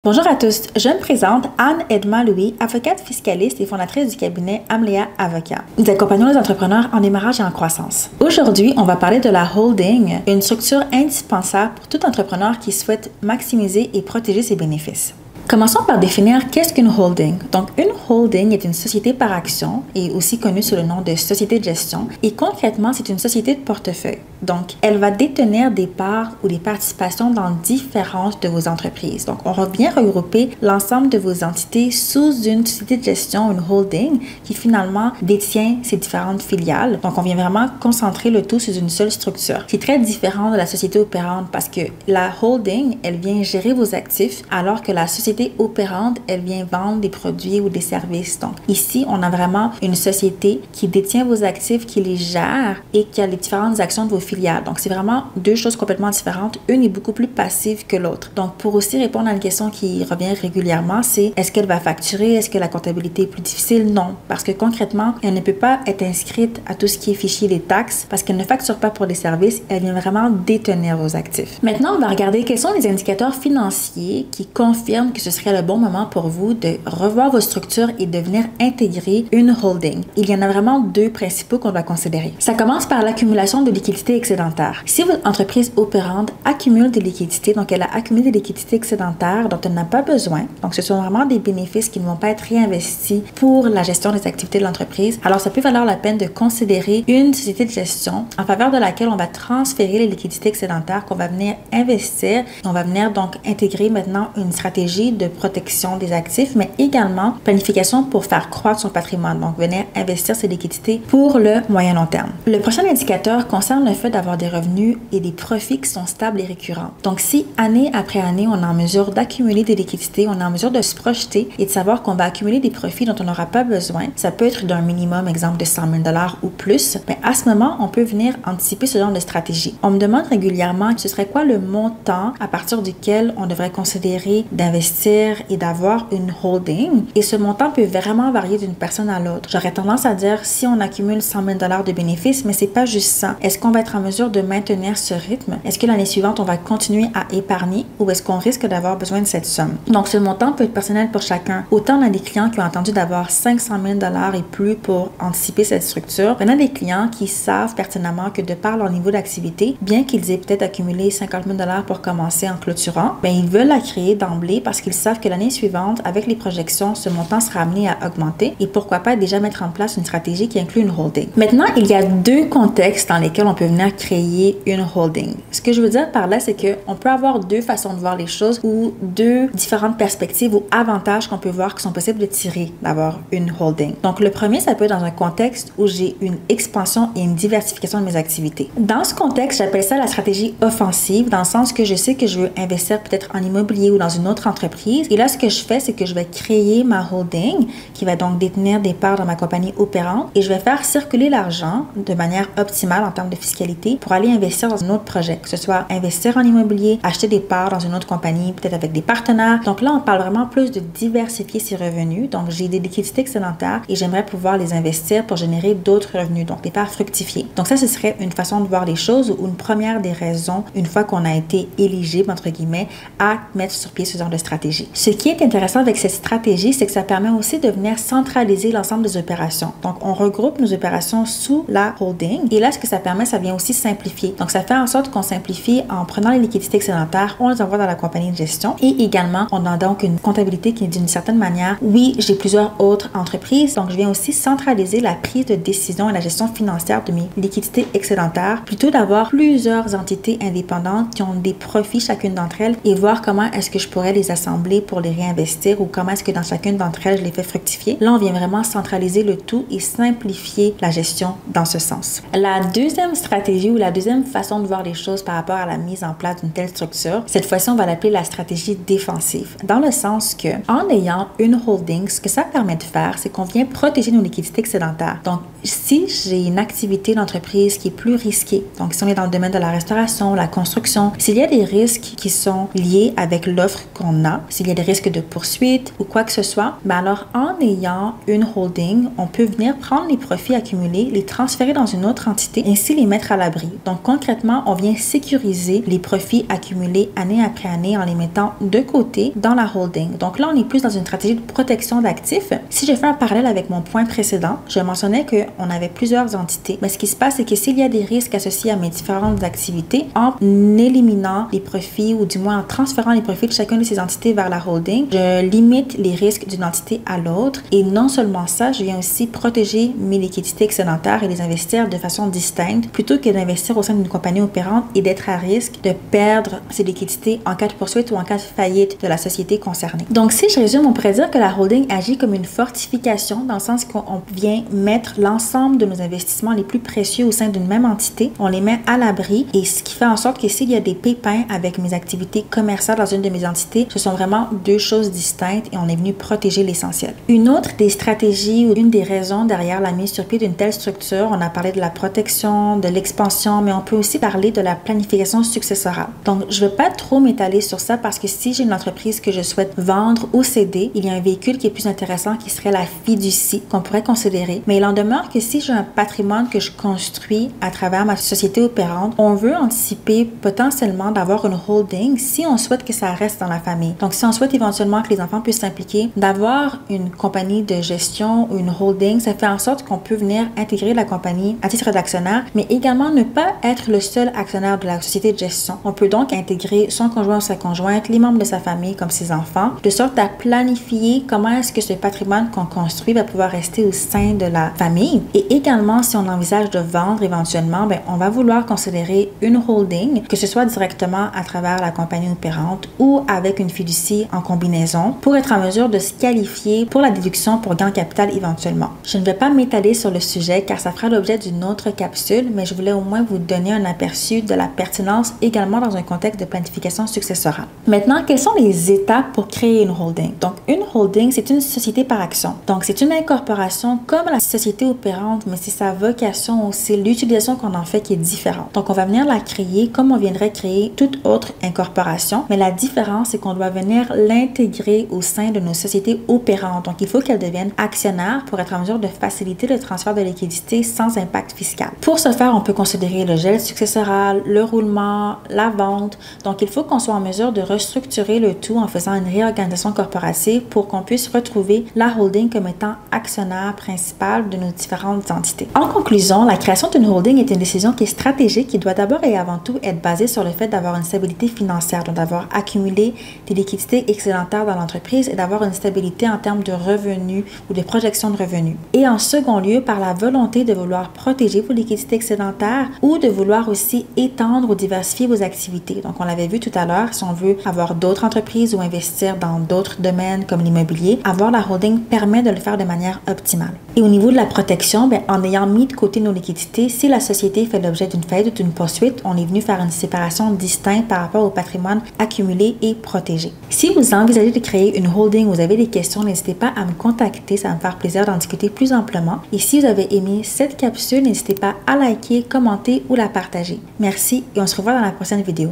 Bonjour à tous, je me présente Anne-Edma Louis, avocate fiscaliste et fondatrice du cabinet Amléa Avocats. Nous accompagnons les entrepreneurs en démarrage et en croissance. Aujourd'hui, on va parler de la holding, une structure indispensable pour tout entrepreneur qui souhaite maximiser et protéger ses bénéfices. Commençons par définir qu'est-ce qu'une holding. Donc, une holding est une société par action et aussi connue sous le nom de société de gestion. Et concrètement, c'est une société de portefeuille. Donc, elle va détenir des parts ou des participations dans différentes de vos entreprises. Donc, on vient regrouper l'ensemble de vos entités sous une société de gestion, une holding, qui finalement détient ces différentes filiales. Donc, on vient vraiment concentrer le tout sous une seule structure. C'est très différent de la société opérante parce que la holding, elle vient gérer vos actifs alors que la société opérante, elle vient vendre des produits ou des services. Donc, ici, on a vraiment une société qui détient vos actifs, qui les gère et qui a les différentes actions de vos filiales. Donc, c'est vraiment deux choses complètement différentes. Une est beaucoup plus passive que l'autre. Donc, pour aussi répondre à une question qui revient régulièrement, c'est est-ce qu'elle va facturer? Est-ce que la comptabilité est plus difficile? Non. Parce que concrètement, elle ne peut pas être inscrite à tout ce qui est fichier des taxes parce qu'elle ne facture pas pour des services. Elle vient vraiment détenir vos actifs. Maintenant, on va regarder quels sont les indicateurs financiers qui confirment que ce serait le bon moment pour vous de revoir vos structures et de venir intégrer une holding. Il y en a vraiment deux principaux qu'on doit considérer. Ça commence par l'accumulation de liquidités excédentaires. Si votre entreprise opérante accumule des liquidités, donc elle a accumulé des liquidités excédentaires dont elle n'a pas besoin, donc ce sont vraiment des bénéfices qui ne vont pas être réinvestis pour la gestion des activités de l'entreprise, alors ça peut valoir la peine de considérer une société de gestion en faveur de laquelle on va transférer les liquidités excédentaires qu'on va venir investir. On va venir donc intégrer maintenant une stratégie de protection des actifs, mais également planification pour faire croître son patrimoine, donc venir investir ses liquidités pour le moyen long terme. Le prochain indicateur concerne le fait d'avoir des revenus et des profits qui sont stables et récurrents. Donc, si année après année, on est en mesure d'accumuler des liquidités, on est en mesure de se projeter et de savoir qu'on va accumuler des profits dont on n'aura pas besoin, ça peut être d'un minimum, exemple de 100 000 $ ou plus, mais à ce moment, on peut venir anticiper ce genre de stratégie. On me demande régulièrement ce serait quoi le montant à partir duquel on devrait considérer d'investir et d'avoir une holding. Et ce montant peut vraiment varier d'une personne à l'autre. J'aurais tendance à dire si on accumule 100 000 $ de bénéfices, mais c'est pas juste ça. Est-ce qu'on va être en mesure de maintenir ce rythme? Est-ce que l'année suivante, on va continuer à épargner ou est-ce qu'on risque d'avoir besoin de cette somme? Donc, ce montant peut être personnel pour chacun. Autant on a des clients qui ont entendu d'avoir 500 000 $ et plus pour anticiper cette structure. On a des clients qui savent pertinemment que de par leur niveau d'activité, bien qu'ils aient peut-être accumulé 50 000 $ pour commencer en clôturant, ben, ils veulent la créer d'emblée parce qu'ils savent que l'année suivante, avec les projections, ce montant sera amené à augmenter et pourquoi pas déjà mettre en place une stratégie qui inclut une holding. Maintenant, il y a deux contextes dans lesquels on peut venir créer une holding. Ce que je veux dire par là, c'est qu'on peut avoir deux façons de voir les choses ou deux différentes perspectives ou avantages qu'on peut voir qui sont possibles de tirer d'avoir une holding. Donc, le premier, ça peut être dans un contexte où j'ai une expansion et une diversification de mes activités. Dans ce contexte, j'appelle ça la stratégie offensive, dans le sens que je sais que je veux investir peut-être en immobilier ou dans une autre entreprise. Et là, ce que je fais, c'est que je vais créer ma holding qui va donc détenir des parts dans ma compagnie opérante et je vais faire circuler l'argent de manière optimale en termes de fiscalité pour aller investir dans un autre projet, que ce soit investir en immobilier, acheter des parts dans une autre compagnie, peut-être avec des partenaires. Donc là, on parle vraiment plus de diversifier ses revenus. Donc, j'ai des liquidités excédentaires et j'aimerais pouvoir les investir pour générer d'autres revenus, donc les faire fructifier. Donc ça, ce serait une façon de voir les choses ou une première des raisons, une fois qu'on a été éligible, entre guillemets, à mettre sur pied ce genre de stratégie. Ce qui est intéressant avec cette stratégie, c'est que ça permet aussi de venir centraliser l'ensemble des opérations. Donc, on regroupe nos opérations sous la holding. Et là, ce que ça permet, ça vient aussi simplifier. Donc, ça fait en sorte qu'on simplifie en prenant les liquidités excédentaires, on les envoie dans la compagnie de gestion. Et également, on a donc une comptabilité qui est d'une certaine manière, oui, j'ai plusieurs autres entreprises. Donc, je viens aussi centraliser la prise de décision et la gestion financière de mes liquidités excédentaires, plutôt d'avoir plusieurs entités indépendantes qui ont des profits chacune d'entre elles et voir comment est-ce que je pourrais les assembler pour les réinvestir ou comment est-ce que dans chacune d'entre elles, je les fais fructifier. Là, on vient vraiment centraliser le tout et simplifier la gestion dans ce sens. La deuxième stratégie ou la deuxième façon de voir les choses par rapport à la mise en place d'une telle structure, cette fois-ci, on va l'appeler la stratégie défensive. Dans le sens que, en ayant une holding, ce que ça permet de faire, c'est qu'on vient protéger nos liquidités excédentaires. Donc, si j'ai une activité d'entreprise qui est plus risquée, donc si on est dans le domaine de la restauration, la construction, s'il y a des risques qui sont liés avec l'offre qu'on a, s'il y a des risques de poursuite ou quoi que ce soit, ben alors en ayant une holding, on peut venir prendre les profits accumulés, les transférer dans une autre entité, ainsi les mettre à l'abri. Donc concrètement, on vient sécuriser les profits accumulés année après année en les mettant de côté dans la holding. Donc là, on est plus dans une stratégie de protection d'actifs. Si je fais un parallèle avec mon point précédent, je mentionnais qu'on avait plusieurs entités. Mais ce qui se passe, c'est que s'il y a des risques associés à mes différentes activités, en éliminant les profits ou du moins en transférant les profits de chacune de ces entités vers la holding, je limite les risques d'une entité à l'autre. Et non seulement ça, je viens aussi protéger mes liquidités excédentaires et les investir de façon distincte plutôt que d'investir au sein d'une compagnie opérante et d'être à risque de perdre ces liquidités en cas de poursuite ou en cas de faillite de la société concernée. Donc, si je résume, on pourrait dire que la holding agit comme une fortification dans le sens qu'on vient mettre l'ensemble de nos investissements les plus précieux au sein d'une même entité. On les met à l'abri et ce qui fait en sorte que s'il y a des pépins avec mes activités commerciales dans une de mes entités, ce sont vraiment deux choses distinctes et on est venu protéger l'essentiel. Une autre des stratégies ou une des raisons derrière la mise sur pied d'une telle structure, on a parlé de la protection, de l'expansion, mais on peut aussi parler de la planification successorale. Donc, je ne vais pas trop m'étaler sur ça parce que si j'ai une entreprise que je souhaite vendre ou céder, il y a un véhicule qui est plus intéressant qui serait la fiducie qu'on pourrait considérer. Mais il en demeure que si j'ai un patrimoine que je construis à travers ma société opérante, on veut anticiper potentiellement d'avoir une holding si on souhaite que ça reste dans la famille. Donc, si on souhaite éventuellement que les enfants puissent s'impliquer, d'avoir une compagnie de gestion ou une holding, ça fait en sorte qu'on peut venir intégrer la compagnie à titre d'actionnaire, mais également ne pas être le seul actionnaire de la société de gestion. On peut donc intégrer son conjoint ou sa conjointe, les membres de sa famille comme ses enfants, de sorte à planifier comment est-ce que ce patrimoine qu'on construit va pouvoir rester au sein de la famille. Et également, si on envisage de vendre éventuellement, on va vouloir considérer une holding, que ce soit directement à travers la compagnie opérante ou avec une fiducie en combinaison pour être en mesure de se qualifier pour la déduction pour gain capital éventuellement. Je ne vais pas m'étaler sur le sujet car ça fera l'objet d'une autre capsule, mais je voulais au moins vous donner un aperçu de la pertinence également dans un contexte de planification successorale. Maintenant, quelles sont les étapes pour créer une holding? Donc, une holding, c'est une société par action. Donc, c'est une incorporation comme la société opérante, mais c'est sa vocation aussi, l'utilisation qu'on en fait qui est différente. Donc, on va venir la créer comme on viendrait créer toute autre incorporation, mais la différence, c'est qu'on doit venir l'intégrer au sein de nos sociétés opérantes. Donc, il faut qu'elle devienne actionnaire pour être en mesure de faciliter le transfert de liquidités sans impact fiscal. Pour ce faire, on peut considérer le gel successoral, le roulement, la vente. Donc, il faut qu'on soit en mesure de restructurer le tout en faisant une réorganisation corporative pour qu'on puisse retrouver la holding comme étant actionnaire principal de nos différentes entités. En conclusion, la création d'une holding est une décision qui est stratégique, qui doit d'abord et avant tout être basée sur le fait d'avoir une stabilité financière, donc d'avoir accumulé des liquidités excédentaires dans l'entreprise et d'avoir une stabilité en termes de revenus ou de projection de revenus. Et en second lieu, par la volonté de vouloir protéger vos liquidités excédentaires ou de vouloir aussi étendre ou diversifier vos activités. Donc, on l'avait vu tout à l'heure, si on veut avoir d'autres entreprises ou investir dans d'autres domaines comme l'immobilier, avoir la holding permet de le faire de manière optimale. Et au niveau de la protection, en ayant mis de côté nos liquidités, si la société fait l'objet d'une faillite ou d'une poursuite, on est venu faire une séparation distincte par rapport au patrimoine accumulé et protégé. Si vous envisagez de créer une holding, vous avez des questions, n'hésitez pas à me contacter, ça va me faire plaisir d'en discuter plus amplement. Et si vous avez aimé cette capsule, n'hésitez pas à liker, commenter ou la partager. Merci et on se revoit dans la prochaine vidéo.